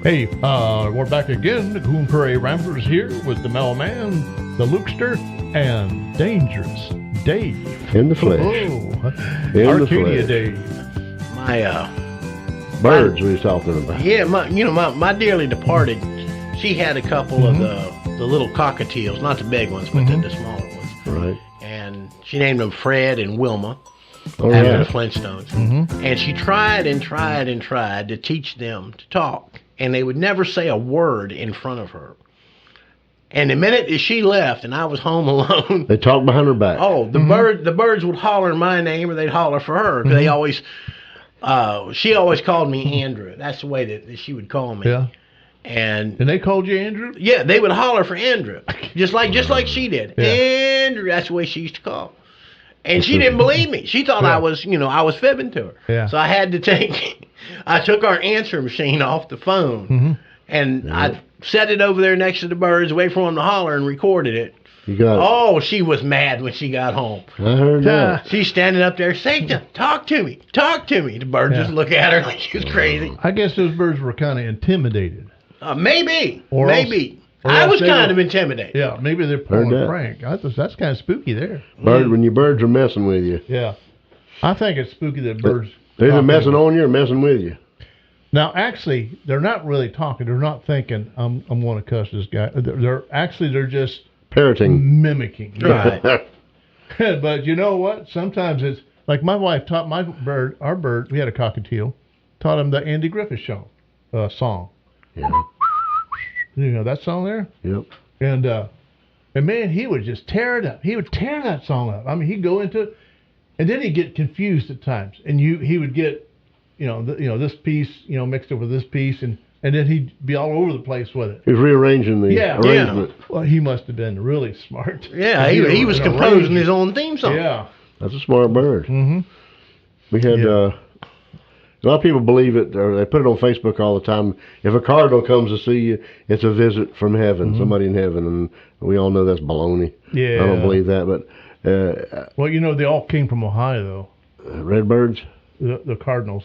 Hey, we're back again. The Coon Prairie Ramblers here with the Mailman, the Lukester, and Dangerous Dave. In the flesh. Oh, Arcadia Dave. My Birds we was talking about. yeah, my dearly departed. She had a couple of the little cockatiels, not the big ones, but the smaller ones. Right. And she named them Fred and Wilma All after right. the Flintstones. And she tried and tried and tried to teach them to talk, and they would never say a word in front of her. And the minute that she left and I was home alone, They talk behind her back. oh, the birds would holler my name, or they'd holler for her. 'Cause they always, she always called me Andrew. That's the way that she would call me. Yeah. And And they called you Andrew? yeah, they would holler for Andrew, just like she did. Yeah. Andrew, that's the way she used to call. And she didn't believe me. She thought I was fibbing to her. Yeah. So I had to I took our answer machine off the phone, and I set it over there next to the birds, wait for them to holler, and recorded it. You got it. Oh, she was mad when she got home. I heard that. She's standing up there, Satan, talk to me. The birds just look at her like she was crazy. I guess those birds were kind of intimidated. Maybe. Or maybe. or I else was they kind were- of intimidated. Yeah, maybe they're pulling Heard a that. prank. That's kind of spooky there. When your birds are messing with you. Yeah. I think it's spooky that birds... They're either talk messing to you. on you or messing with you. Now, actually, they're not really talking. They're not thinking, I'm going to cuss this guy. They're just Parroting. mimicking. Right. But you know what? Sometimes it's like my wife taught our bird, we had a cockatiel, taught him the Andy Griffith Show song. Yeah. You know that song there? Yep. And man, he would just tear it up. He would tear that song up. I mean, he'd go into it, and then he'd get confused at times. And he would get, this piece, mixed up with this piece, and then he'd be all over the place with it. He was rearranging the Yeah. arrangement. Well, he must have been really smart. Yeah, he was composing his own theme song. Yeah. That's a smart bird. Mm-hmm. We had Yeah. a lot of people believe it, or they put it on Facebook all the time. If a cardinal comes to see you, it's a visit from heaven, somebody in heaven, and we all know that's baloney. Yeah. I don't believe that, but Well, they all came from Ohio, though. redbirds. The Cardinals.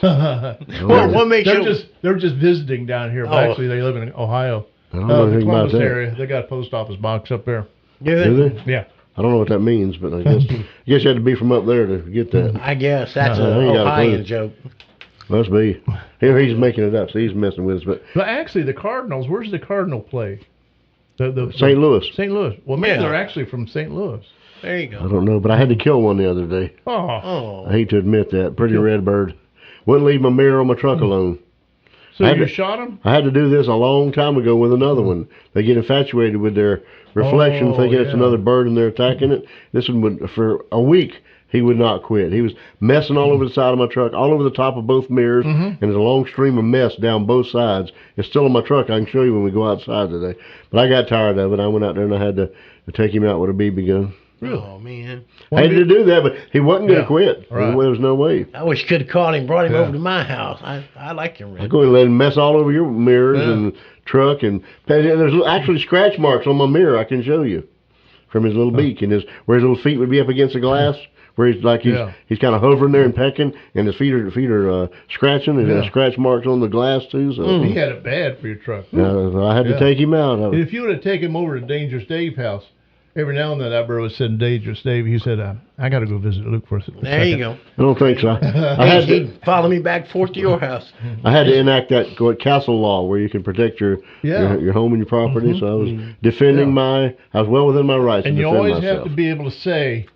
What makes you? They're just visiting down here. But Oh. actually, they live in Ohio. I don't know The anything about Columbus that. area. They got a post office box up there. Do they? Yeah. I don't know what that means, but I guess you had to be from up there to get that. I guess that's I an ain't got a clue. Ohioan joke. Must be. He's making it up, so he's messing with us. But But actually, the Cardinals. Where's the Cardinal play? The St. Louis. St. Louis. Well, maybe Yeah. they're actually from St. Louis. There you I go. don't know, but I had to kill one the other day. Oh. Oh, I hate to admit that. Pretty red bird. Wouldn't leave my mirror on my truck alone. So I had you to- shot him? I had to do this a long time ago with another one. They get infatuated with their reflection, Oh, thinking it's yeah. another bird and they're attacking it. This one would, for a week, he would not quit. He was messing all over the side of my truck, all over the top of both mirrors, and there's a long stream of mess down both sides. It's still in my truck. I can show you when we go outside today. But I got tired of it. I went out there and I had to take him out with a BB gun. oh man! I had to do that, but he wasn't going to Yeah, quit. right. There was no way. I wish you could have caught him, brought him Yeah. over to my house. I like him. I go and let him mess all over your mirrors Yeah. and truck, and there's actually scratch marks on my mirror. I can show you from his little beak and where his little feet would be up against the glass, where he's kind of hovering there and pecking, and his feet are scratching, and there's scratch marks on the glass too. So He had it bad for your truck. I had to Yeah. take him out. And if you would have taken him over to Dangerous Dave's house, every now and then that bird would say, Dangerous Dave, he said, I got to go visit Luke for a second. There you go. I don't think so. I had to, He'd follow me back forth to your house. I had to enact that castle law where you can protect your home and your property. So I was defending I was well within my rights And to you defend always myself. have to be able to say,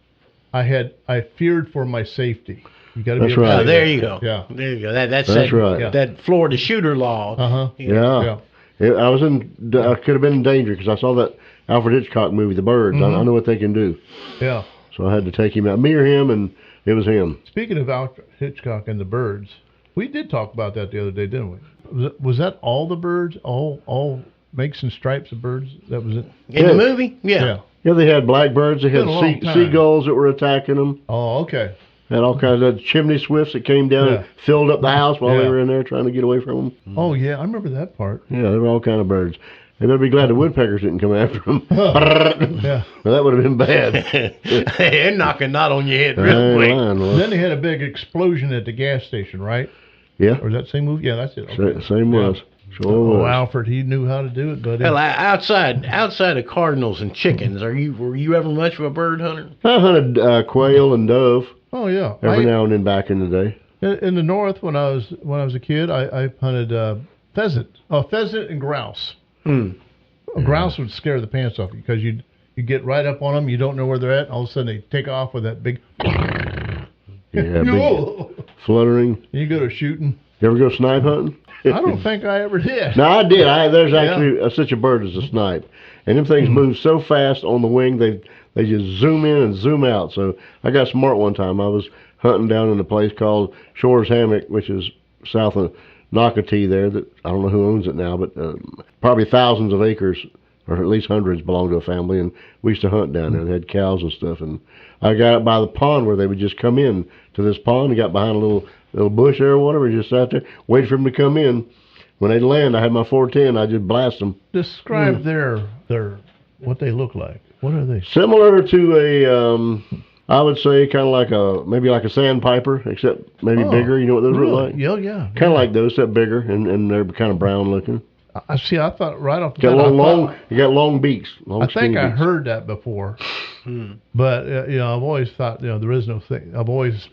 I feared for my safety. You got to be That's able to right. say Oh, there that. you go. Yeah. There you go. That's right. That Florida shooter law. Uh-huh. Yeah. I was I could have been in danger because I saw that Alfred Hitchcock movie, The Birds. I know what they can do. Yeah. So I had to take him out. Me or him, and it was him. Speaking of Alfred Hitchcock and the birds, we did talk about that the other day, didn't we? Was that all the birds? All makes and stripes of birds? That was it? In the movie? Yeah. Yeah, they had blackbirds. They had Been a long time. seagulls that were attacking them. Oh, okay. Had all kinds of chimney swifts that came down and filled up the house while they Yeah. were in there trying to get away from them. Oh, yeah, I remember that part. Yeah, there were all kind of birds. They better be glad the woodpeckers didn't come after them. Yeah. Well, that would have been bad. They're knocking knot on your head I real ain't quick. lying, well. Then they had a big explosion at the gas station, right? Yeah. Or is that the same movie? Yeah, that's it. Okay. Same was. Sure Oh, was. Alfred, he knew how to do it, buddy. Well, outside of cardinals and chickens, were you ever much of a bird hunter? I hunted quail and dove Oh yeah. every now and then back in the day. In the north, when I was a kid, I hunted pheasant. Pheasant and grouse. Grouse would scare the pants off you because you get right up on them, you don't know where they're at, and all of a sudden they take off with that big. Yeah, big fluttering. You go to shooting. You ever go snipe hunting? I don't think I ever did. No, I did. There's actually such a bird as a snipe, and them things move so fast on the wing. They just zoom in and zoom out. So I got smart one time. I was hunting down in a place called Shores Hammock, which is south of Nocatee there. That I don't know who owns it now, but probably thousands of acres, or at least hundreds, belong to a family. And we used to hunt down there. They had cows and stuff. And I got up by the pond where they would just come in to this pond and got behind a little bush there or whatever, just sat there, waited for them to come in. When they'd land, I had my 410. I just blast them. Describe their what they look like. What are they? Similar to a, I would say, kind of like maybe like a sandpiper, except maybe bigger. You know what those really? look like? Yeah. Kind of like those, except bigger, and they're kind of brown looking. I see. I thought right off the Got bat. you got long beaks. I think I heard that before, but I've always thought there is no thing. I've always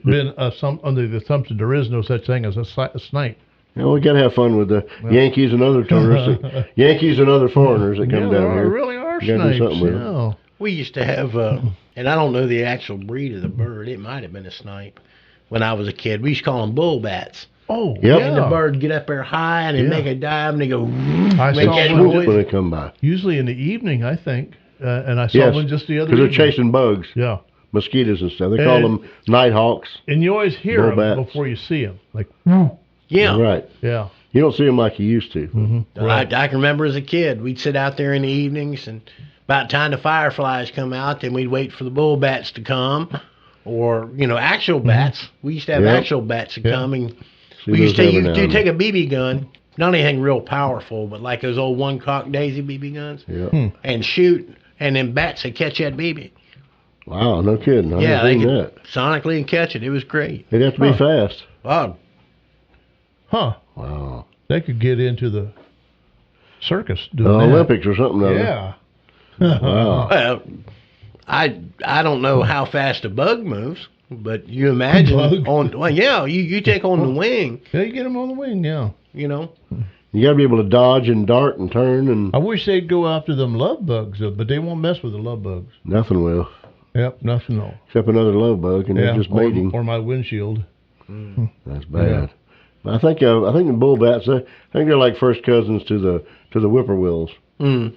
been under the assumption there is no such thing as a snipe. Yeah, we got to have fun with the Yankees and other tourists, Yankees and other foreigners that come down here. There really are You gotta do snipes. something with them. We used to have, and I don't know the actual breed of the bird. It might have been a snipe. When I was a kid, we used to call them bull bats. Oh, Yep. yeah. And the bird get up there high and they make a dive and they go. I make saw that one noise. when they come by. Usually in the evening, I think, and I saw one just the other. Because they're evening. chasing bugs, Yeah, mosquitoes and stuff. They call them night hawks. and you always hear Bull them bats. before you see them. Like, Yeah. Right. yeah. You don't see them like you used to. Mm-hmm. I can remember as a kid, we'd sit out there in the evenings, and about time the fireflies come out, then we'd wait for the bull bats to come, or actual bats. We used to have actual bats to come, and we used to you take a BB gun, not anything real powerful, but like those old one-cock daisy BB guns, and shoot, and then bats would catch that BB. Wow, no kidding. I Yeah, they never seen could sonically and catch it. It was great. They'd have to be fast. Wow. Huh. Wow. They could get into the circus doing The that. Olympics or something. Yeah. Wow. Well, I don't know how fast a bug moves, but you imagine you take on the wing, Yeah, you get them on the wing. Yeah. you know. You got to be able to dodge and dart and turn, and I wish they'd go after them love bugs, but they won't mess with the love bugs. nothing will. Yep, nothing. No. Except another love bug, and they're just mating. Or my windshield. That's bad. I think the bull bats. I think they're like first cousins to the whippoorwills. Mm.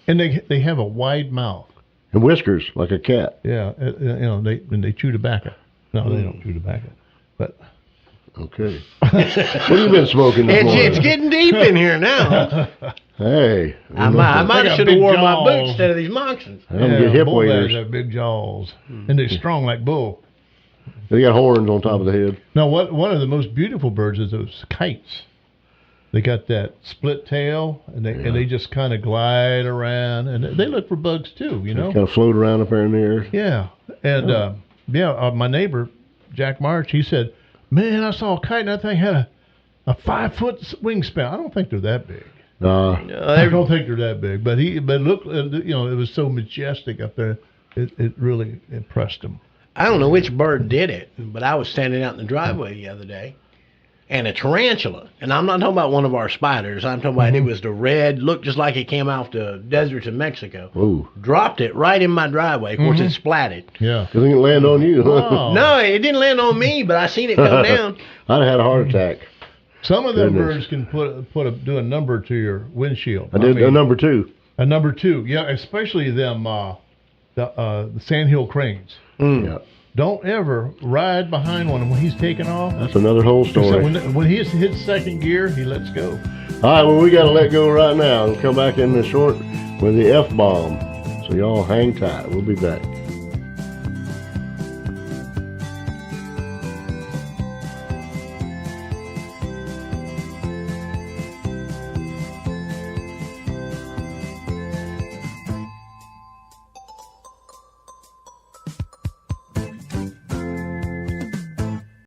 And they have a wide mouth. And whiskers like a cat. Yeah, they chew tobacco. No, they don't chew tobacco. But Okay. What have you been smoking this morning? It's getting deep in here now. Hey. I might got should have big worn my jaws. boots instead of these moccasins. I'm gonna get hip bull bats waders. have big jaws, and they're strong like bull. They got horns on top of the head. Now, one of the most beautiful birds is those kites. They got that split tail, and they just kind of glide around, and they look for bugs too. You know. Kind of float around up there in the air. Yeah, and my neighbor Jack March, he said, "Man, I saw a kite, and that thing had a 5-foot wingspan. I don't think they're that big. I don't think they're that big, but look, it was so majestic up there. It really impressed him. I don't know which bird did it, but I was standing out in the driveway the other day, and a tarantula, and I'm not talking about one of our spiders. I'm talking about it was the red, looked just like it came off the deserts of Mexico. Ooh. Dropped it right in my driveway. Of course, it splatted. Yeah. Because it can land on you. Oh. No, it didn't land on me, but I seen it come down. I'd have had a heart attack. Some of them Goodness. birds can do a number to your windshield. I did a number 2. A number 2, yeah, especially them the sandhill cranes. Yeah. Don't ever ride behind one when he's taking off. That's another whole So story. when he hits second gear, he lets go. All right, well, we got to let go right now. We'll come back in the short with the F-bomb. So y'all hang tight. We'll be back.